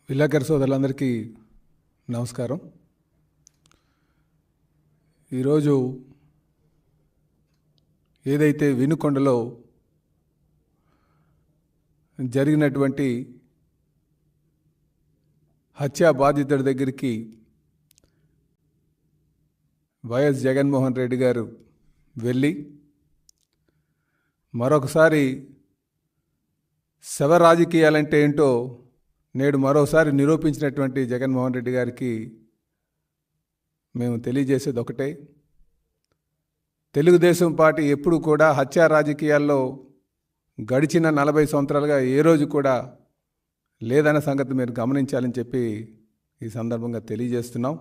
విలేకరు సోదరులందరికీ నమస్కారం. ఈరోజు ఏదైతే వినుకొండలో జరిగినటువంటి హత్యా బాధితుడి దగ్గరికి వైఎస్ జగన్మోహన్ రెడ్డి గారు వెళ్ళి మరొకసారి శవ రాజకీయాలంటే ఏంటో నేడు మరోసారి నిరూపించినటువంటి జగన్మోహన్ రెడ్డి గారికి మేము తెలియజేసేది ఒకటే, తెలుగుదేశం పార్టీ ఎప్పుడు కూడా హత్యా రాజకీయాల్లో గడిచిన 40 సంవత్సరాలుగా ఏ రోజు కూడా లేదన్న సంగతి మీరు గమనించాలని చెప్పి ఈ సందర్భంగా తెలియజేస్తున్నాం.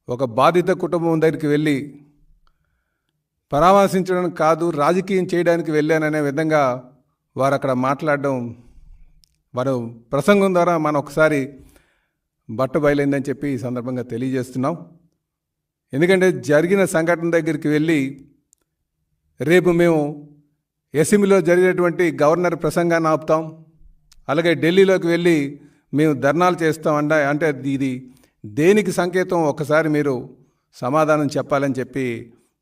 ఒక బాధిత కుటుంబం దగ్గరికి వెళ్ళి పరామర్శించడం కాదు, రాజకీయం చేయడానికి వెళ్ళాననే విధంగా వారు అక్కడ మాట్లాడడం, వారు ప్రసంగం ద్వారా మనం ఒకసారి బట్ట బయలైందని చెప్పి ఈ సందర్భంగా తెలియజేస్తున్నాం. ఎందుకంటే జరిగిన సంఘటన దగ్గరికి వెళ్ళి రేపు మేము అసెంబ్లీలో జరిగినటువంటి గవర్నర్ ప్రసంగాన్ని ఆపుతాం, అలాగే ఢిల్లీలోకి వెళ్ళి మేము ధర్నాలు చేస్తాం అంటే ఇది దేనికి సంకేతం ఒకసారి మీరు సమాధానం చెప్పాలని చెప్పి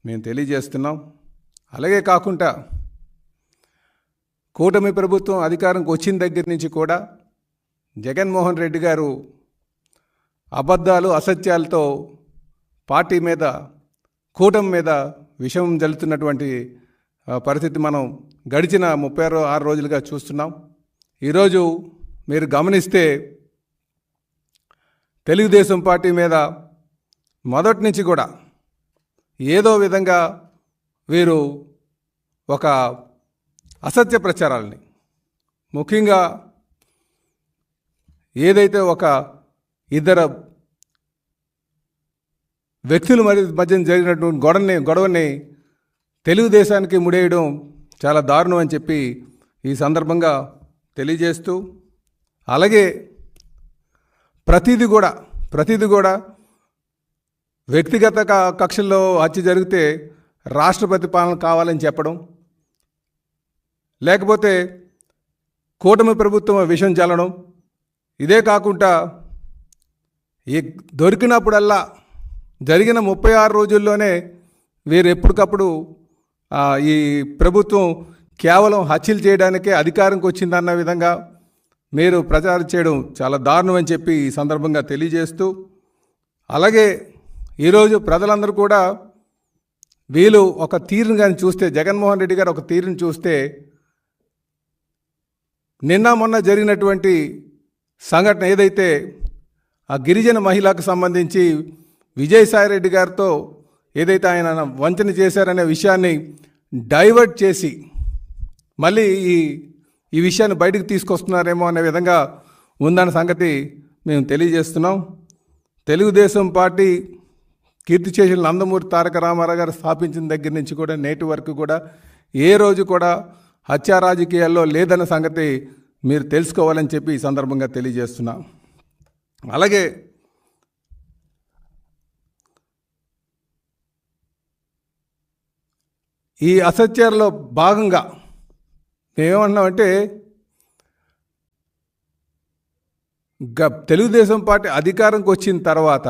మేము తెలియజేస్తున్నాం. అలాగే కాకుండా కూటమి ప్రభుత్వం అధికారంకి వచ్చిన దగ్గర నుంచి కూడా జగన్మోహన్ రెడ్డి గారు అబద్ధాలు అసత్యాలతో పార్టీ మీద, కూటమి మీద విషం జల్లుతున్నటువంటి పరిస్థితి మనం గడిచిన 36 రోజులుగా చూస్తున్నాం. ఈరోజు మీరు గమనిస్తే తెలుగుదేశం పార్టీ మీద మొదటి నుంచి కూడా ఏదో విధంగా వీరు ఒక అసత్య ప్రచారాలని, ముఖ్యంగా ఏదైతే ఒక ఇద్దరు వ్యక్తుల మధ్య జరిగినటువంటి గొడవని తెలుగుదేశానికి ముడేయడం చాలా దారుణం అని చెప్పి ఈ సందర్భంగా తెలియజేస్తూ, అలాగే ప్రతిదీ కూడా వ్యక్తిగత కక్షల్లో హత్య జరిగితే రాష్ట్రపతి పాలన కావాలని చెప్పడం, లేకపోతే కూటమి ప్రభుత్వం విషం చల్లడం, ఇదే కాకుండా దొరికినప్పుడల్లా జరిగిన 36 రోజుల్లోనే వీరు ఎప్పటికప్పుడు ఈ ప్రభుత్వం కేవలం హత్యలు చేయడానికే అధికారంకి వచ్చిందన్న విధంగా మీరు ప్రచారం చేయడం చాలా దారుణం అని చెప్పి ఈ సందర్భంగా తెలియజేస్తూ, అలాగే ఈరోజు ప్రజలందరూ కూడా వీళ్ళు ఒక తీరును కానీ చూస్తే, జగన్మోహన్ రెడ్డి గారు ఒక తీరును చూస్తే, నిన్న మొన్న జరిగినటువంటి సంఘటన ఏదైతే ఆ గిరిజన మహిళకు సంబంధించి విజయసాయిరెడ్డి గారితో ఏదైతే ఆయన వంచన చేశారనే విషయాన్ని డైవర్ట్ చేసి మళ్ళీ ఈ విషయాన్ని బయటకు తీసుకొస్తున్నారేమో అనే విధంగా ఉందన్న సంగతి మేము తెలియజేస్తున్నాం. తెలుగుదేశం పార్టీ కీర్తిశేషులు నందమూరి తారక రామారావు గారు స్థాపించిన దగ్గర నుంచి కూడా నేటి వరకు కూడా ఏ రోజు కూడా హత్యా రాజకీయాల్లో లేదన్న సంగతి మీరు తెలుసుకోవాలని చెప్పి ఈ సందర్భంగా తెలియజేస్తున్నాం. అలాగే ఈ అసత్యాల్లో భాగంగా మేమేమన్నామంటే, తెలుగుదేశం పార్టీ అధికారంకి వచ్చిన తర్వాత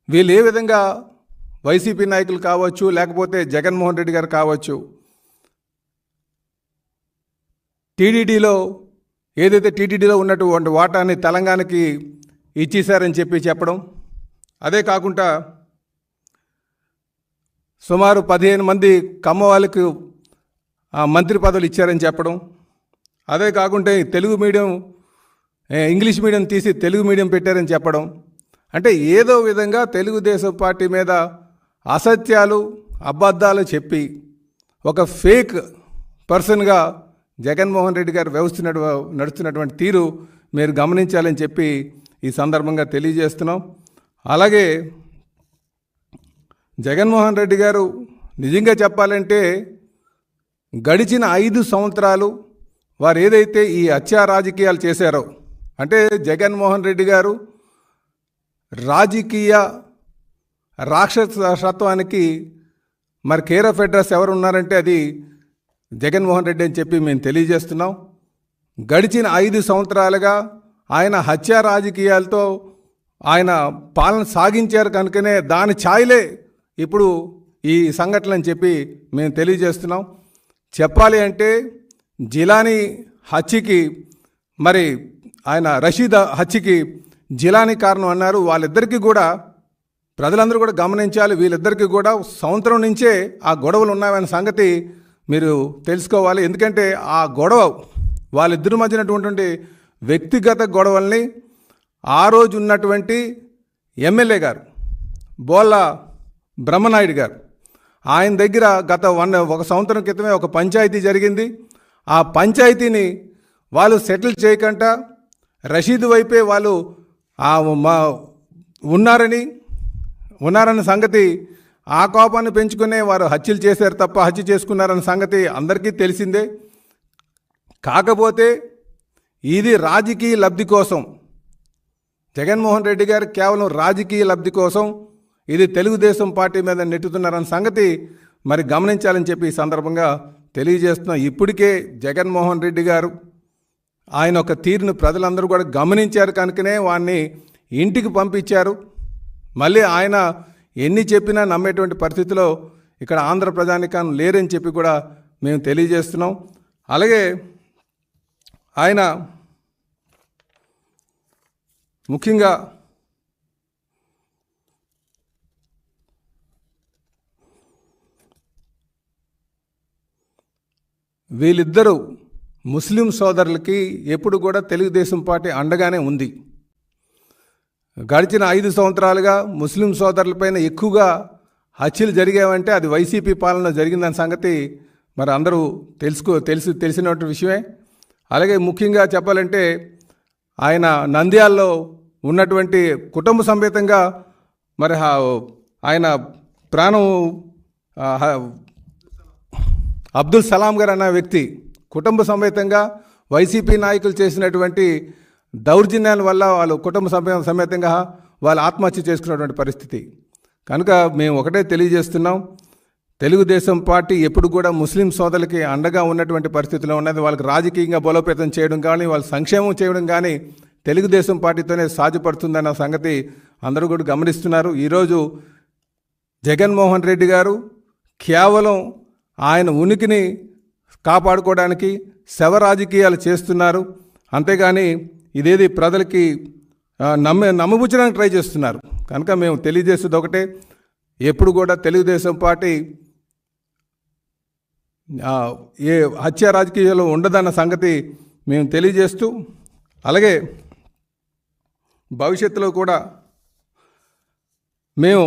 వీళ్ళు ఏ విధంగా వైసీపీ నాయకులు కావచ్చు, లేకపోతే జగన్మోహన్ రెడ్డి గారు కావచ్చు, టీటీడీలో ఉన్నటువంటి వాటాని తెలంగాణకి ఇచ్చేశారని చెప్పడం, అదే కాకుండా సుమారు 15 మంది కమ్మ వాళ్ళకు మంత్రి పదవులు ఇచ్చారని చెప్పడం, అదే కాకుండా ఇంగ్లీష్ మీడియం తీసి తెలుగు మీడియం పెట్టారని చెప్పడం, అంటే ఏదో విధంగా తెలుగుదేశం పార్టీ మీద అసత్యాలు అబద్ధాలు చెప్పి ఒక ఫేక్ పర్సన్గా జగన్మోహన్ రెడ్డి గారు నడుస్తున్నటువంటి తీరు మీరు గమనించాలని చెప్పి ఈ సందర్భంగా తెలియజేస్తున్నాం. అలాగే జగన్మోహన్ రెడ్డి గారు నిజంగా చెప్పాలంటే గడిచిన 5 సంవత్సరాలు వారు ఏదైతే ఈ హత్యా రాజకీయాలు చేశారో, అంటే జగన్మోహన్ రెడ్డి గారు రాజకీయ రాక్షసత్వానికి మరి కేర్ ఆఫ్ అడ్రస్ ఎవరు ఉన్నారంటే అది జగన్మోహన్ రెడ్డి అని చెప్పి మేము తెలియజేస్తున్నాం. గడిచిన 5 సంవత్సరాలుగా ఆయన హత్యా రాజకీయాలతో ఆయన పాలన సాగించారు కనుకనే దాని ఛాయలే ఇప్పుడు ఈ సంఘటన అని చెప్పి మేము తెలియజేస్తున్నాం. చెప్పాలి అంటే జిలానీ హత్యకి మరి ఆయన రషీద్ హత్యకి జిలానీ కారణం అన్నారు. వాళ్ళిద్దరికీ కూడా ప్రజలందరూ కూడా గమనించాలి. వీళ్ళిద్దరికీ కూడా సంవత్సరం నుంచే ఆ గొడవలు ఉన్నాయనే సంగతి మీరు తెలుసుకోవాలి. ఎందుకంటే ఆ గొడవ వాళ్ళిద్దరి మధ్యనటువంటి వ్యక్తిగత గొడవల్ని ఆ రోజు ఉన్నటువంటి ఎమ్మెల్యే గారు బోళ్ళ బ్రహ్మనాయుడు గారు ఆయన దగ్గర గత ఒక సంవత్సరం క్రితమే ఒక పంచాయతీ జరిగింది. ఆ పంచాయతీని వాళ్ళు సెటిల్ చేయకుండా రషీద్ వైపే వాళ్ళు ఉన్నారన్న సంగతి ఆ కోపాన్ని పెంచుకునే వారు హత్యలు చేశారు తప్ప హత్య చేసుకున్నారన్న సంగతి అందరికీ తెలిసిందే. కాకపోతే ఇది రాజకీయ లబ్ధి కోసం జగన్మోహన్ రెడ్డి గారు కేవలం రాజకీయ లబ్ధి కోసం ఇది తెలుగుదేశం పార్టీ మీద నెట్టుతున్నారన్న సంగతి మరి గమనించాలని చెప్పి ఈ సందర్భంగా తెలియజేస్తున్నాం. ఇప్పటికే జగన్మోహన్ రెడ్డి గారు ఆయన ఒక తీరును ప్రజలందరూ కూడా గమనించారు కనుకనే వాడిని ఇంటికి పంపించారు. మళ్ళీ ఆయన ఎన్ని చెప్పినా నమ్మేటువంటి పరిస్థితిలో ఇక్కడ ఆంధ్ర ప్రజానికాన్ని లేరని చెప్పి కూడా మేము తెలియజేస్తున్నాం. అలాగే ఆయన ముఖ్యంగా వీళ్ళిద్దరూ ముస్లిం సోదరులకి ఎప్పుడు కూడా తెలుగుదేశం పార్టీ అండగానే ఉంది. గడిచిన 5 సంవత్సరాలుగా ముస్లిం సోదరులపైన ఎక్కువగా హత్యలు జరిగావంటే అది వైసీపీ పాలన జరిగిందన్న సంగతి మరి అందరూ తెలిసినటువంటి విషయమే. అలాగే ముఖ్యంగా చెప్పాలంటే ఆయన నంద్యాలలో ఉన్నటువంటి కుటుంబ సమేతంగా మరి ఆయన ప్రాణం అబ్దుల్ సలాం గారు అన్న వ్యక్తి కుటుంబ సమేతంగా వైసీపీ నాయకులు చేసినటువంటి దౌర్జన్యాల వల్ల వాళ్ళు కుటుంబ సమేతంగా వాళ్ళు ఆత్మహత్య చేసుకున్నటువంటి పరిస్థితి. కనుక మేము ఒకటే తెలియజేస్తున్నాం, తెలుగుదేశం పార్టీ ఎప్పుడు కూడా ముస్లిం సోదరులకి అండగా ఉన్నటువంటి పరిస్థితిలో ఉన్నది. వాళ్ళకి రాజకీయంగా బలోపేతం చేయడం కానీ వాళ్ళ సంక్షేమం చేయడం కానీ తెలుగుదేశం పార్టీతోనే సాధ్యపడుతుందన్న సంగతి అందరూ కూడా గమనిస్తున్నారు. ఈరోజు జగన్మోహన్ రెడ్డి గారు కేవలం ఆయన ఉనికిని కాపాడుకోవడానికి శవ రాజకీయాలు చేస్తున్నారు. అంతేగాని ఇదేది ప్రజలకి నమ్మబుచ్చడానికి ట్రై చేస్తున్నారు. కనుక మేము తెలియజేసేది ఒకటే, ఎప్పుడు కూడా తెలుగుదేశం పార్టీ ఏ హత్య రాజకీయాలు ఉండదన్న సంగతి మేము తెలియజేస్తూ, అలాగే భవిష్యత్తులో కూడా మేము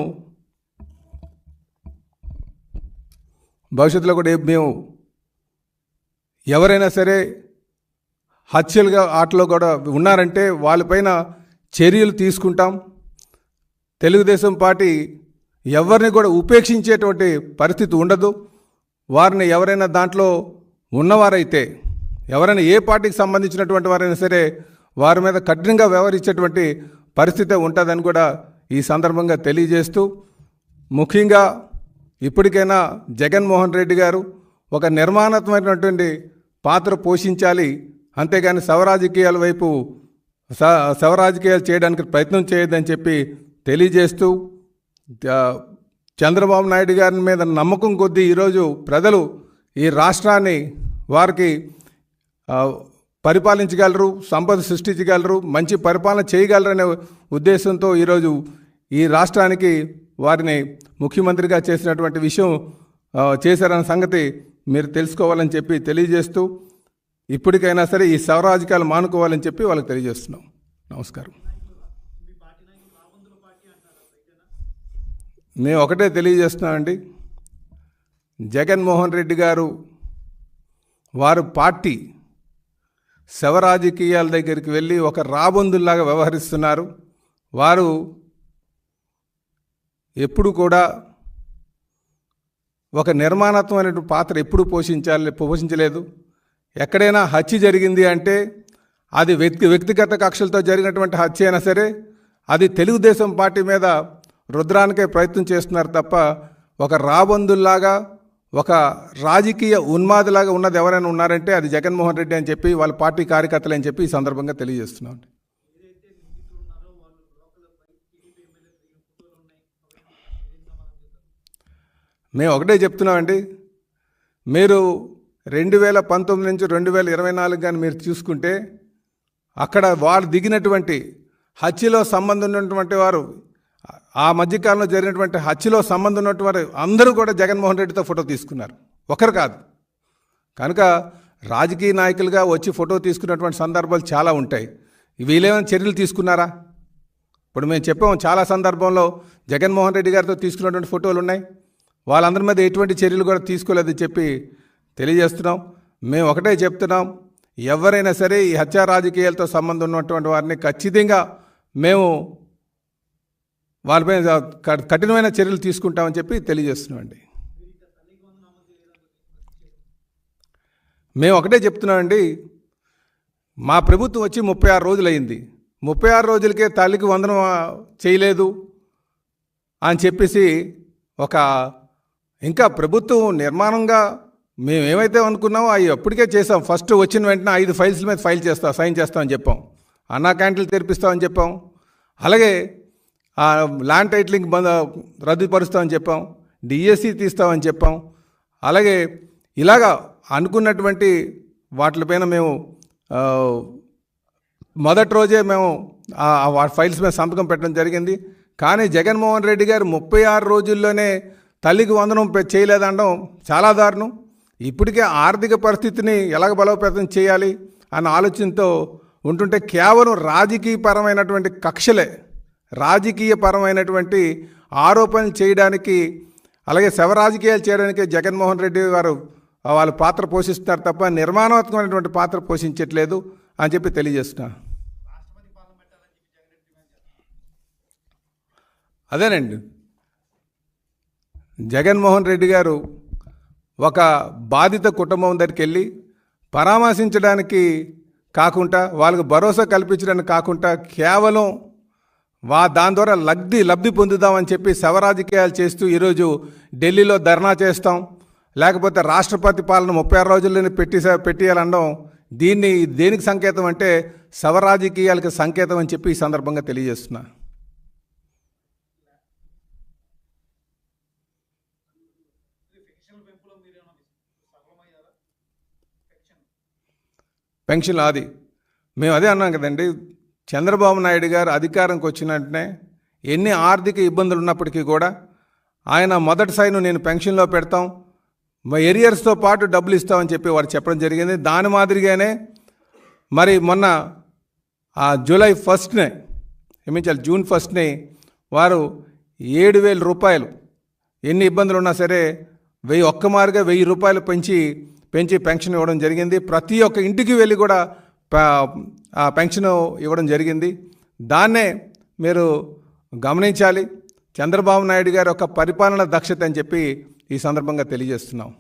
ఎవరైనా సరే హత్యలుగా ఆటలో కూడా ఉన్నారంటే వాళ్ళపైన చర్యలు తీసుకుంటాం. తెలుగుదేశం పార్టీ ఎవరిని కూడా ఉపేక్షించేటువంటి పరిస్థితి ఉండదు. వారిని ఎవరైనా దాంట్లో ఉన్నవారైతే ఎవరైనా ఏ పార్టీకి సంబంధించినటువంటి వారైనా సరే వారి మీద కఠినంగా వ్యవహరించేటువంటి పరిస్థితి ఉంటుందని కూడా ఈ సందర్భంగా తెలియజేస్తూ, ముఖ్యంగా ఇప్పటికైనా జగన్మోహన్ రెడ్డి గారు ఒక నిర్మాణాత్మకమైనటువంటి పాత్ర పోషించాలి. అంతేగాని శవరాజకీయాల వైపు శవరాజకీయాలు చేయడానికి ప్రయత్నం చేయొద్దని చెప్పి తెలియజేస్తూ, చంద్రబాబు నాయుడు గారి మీద నమ్మకం కొద్దీ ఈరోజు ప్రజలు ఈ రాష్ట్రాన్ని వారికి పరిపాలించగలరు, సంపద సృష్టించగలరు, మంచి పరిపాలన చేయగలరనే ఉద్దేశంతో ఈరోజు ఈ రాష్ట్రానికి వారిని ముఖ్యమంత్రిగా చేసినటువంటి విషయం చేశారన్న సంగతి మీరు తెలుసుకోవాలని చెప్పి తెలియజేస్తూ, ఇప్పటికైనా సరే ఈ శవరాజకీయాలు మానుకోవాలని చెప్పి వాళ్ళకి తెలియజేస్తున్నాం. నమస్కారం. మేము ఒకటే తెలియజేస్తున్నామండి, జగన్మోహన్ రెడ్డి గారు వారు పార్టీ శవరాజకీయాల దగ్గరికి వెళ్ళి ఒక రాబందుల్లాగా వ్యవహరిస్తున్నారు. వారు ఎప్పుడు కూడా ఒక నిర్మాణాత్మకమైన పాత్ర ఎప్పుడు పోషించలేదు. ఎక్కడైనా హత్య జరిగింది అంటే అది వ్యక్తిగత కక్షలతో జరిగినటువంటి హత్య అయినా సరే అది తెలుగుదేశం పార్టీ మీద రుద్రానికే ప్రయత్నం చేస్తున్నారు తప్ప ఒక రాబందుల్లాగా ఒక రాజకీయ ఉన్మాదిలాగా ఉన్నది ఎవరైనా ఉన్నారంటే అది జగన్మోహన్ రెడ్డి అని చెప్పి వాళ్ళ పార్టీ కార్యకర్తలు అని చెప్పి ఈ సందర్భంగా తెలియజేస్తున్నాం. మేము ఒకటే చెప్తున్నామండి, మీరు 2019 నుంచి 2024 కానీ మీరు చూసుకుంటే అక్కడ వారు దిగినటువంటి హత్యలో సంబంధం ఉన్నటువంటి వారు, ఆ మధ్యకాలంలో జరిగినటువంటి హత్యలో సంబంధం ఉన్నటువంటి వారు అందరూ కూడా జగన్మోహన్ రెడ్డితో ఫోటో తీసుకున్నారు, ఒకరు కాదు. కనుక రాజకీయ నాయకులుగా వచ్చి ఫోటో తీసుకున్నటువంటి సందర్భాలు చాలా ఉంటాయి. వీళ్ళేమైనా చర్యలు తీసుకున్నారా? ఇప్పుడు మేము చెప్పాము, చాలా సందర్భంలో జగన్మోహన్ రెడ్డి గారితో తీసుకున్నటువంటి ఫోటోలు ఉన్నాయి, వాళ్ళందరి మీద ఎటువంటి చర్యలు కూడా తీసుకోలేదని చెప్పి తెలియజేస్తున్నాం. మేము ఒకటే చెప్తున్నాం, ఎవరైనా సరే ఈ హత్యా రాజకీయాలతో సంబంధం ఉన్నటువంటి వారిని ఖచ్చితంగా మేము వాళ్ళపై కఠినమైన చర్యలు తీసుకుంటామని చెప్పి తెలియజేస్తున్నామండి. మేము ఒకటే చెప్తున్నామండి, మా ప్రభుత్వం వచ్చి 36 రోజులైంది, 36 రోజులకే తల్లికి వందనం చేయలేదు అని చెప్పేసి ఇంకా ప్రభుత్వం నిర్మాణంగా మేము ఏమైతే అనుకున్నామో అవి అప్పటికే చేసాం. ఫస్ట్ వచ్చిన వెంటనే 5 ఫైల్స్ మీద సైన్ చేస్తామని చెప్పాం, అన్నా క్యాంటీన్లు తెరిపిస్తామని చెప్పాం, అలాగే ల్యాండ్ టైటిలింగ్ రద్దుపరుస్తామని చెప్పాం, డిఎస్సి తీస్తామని చెప్పాం. అలాగే ఇలాగా అనుకున్నటువంటి వాటిపైన మేము మొదటి రోజే మేము ఫైల్స్ మీద సంతకం పెట్టడం జరిగింది. కానీ జగన్మోహన్ రెడ్డి గారు 36 రోజుల్లోనే తల్లికి వందనం చేయలేదనడం చాలా దారుణం. ఇప్పటికే ఆర్థిక పరిస్థితిని ఎలాగ బలోపేతం చేయాలి అన్న ఆలోచనతో ఉంటుంటే కేవలం రాజకీయపరమైనటువంటి కక్షలే, రాజకీయపరమైనటువంటి ఆరోపణలు చేయడానికి, అలాగే శవ రాజకీయాలు చేయడానికి జగన్మోహన్ రెడ్డి గారు వాళ్ళు పాత్ర పోషిస్తున్నారు తప్ప నిర్మాణాత్మకమైనటువంటి పాత్ర పోషించట్లేదు అని చెప్పి తెలియజేస్తున్నా. అదేనండి, జగన్మోహన్ రెడ్డి గారు ఒక బాధిత కుటుంబం దగ్గరికి వెళ్ళి పరామర్శించడానికి కాకుండా, వాళ్ళకు భరోసా కల్పించడానికి కాకుండా కేవలం దాని ద్వారా లబ్ధి పొందుదామని చెప్పి శవ రాజకీయాలు చేస్తూ ఈరోజు ఢిల్లీలో ధర్నా చేస్తాం, లేకపోతే రాష్ట్రపతి పాలన 36 రోజుల్లోనే పెట్టేయాలనడం దేనికి సంకేతం అంటే శవ రాజకీయాలకు సంకేతం అని చెప్పి ఈ సందర్భంగా తెలియజేస్తున్నా. పెన్షన్ అది మేము అదే అన్నాం కదండి, చంద్రబాబు నాయుడు గారు అధికారంకి వచ్చిన వెంటనే ఎన్ని ఆర్థిక ఇబ్బందులు ఉన్నప్పటికీ కూడా ఆయన మొదటి సైను నేను పెన్షన్లో పెడతాం, మా ఏరియర్స్తో పాటు డబ్బులు ఇస్తామని చెప్పి వారు చెప్పడం జరిగింది. దాని మాదిరిగానే మరి మొన్న జూలై 1నే జూన్ 1నే వారు 7,000 రూపాయలు, ఎన్ని ఇబ్బందులు ఉన్నా సరే ఒక్కమారుగా 1,000 రూపాయలు పెంచి పెన్షన్ ఇవ్వడం జరిగింది. ప్రతి ఒక్క ఇంటికి వెళ్ళి కూడా పెన్షన్ ఇవ్వడం జరిగింది. దాన్నే మీరు గమనించాలి. చంద్రబాబు నాయుడు గారి ఒక పరిపాలన దక్షత అని చెప్పి ఈ సందర్భంగా తెలియజేస్తున్నాం.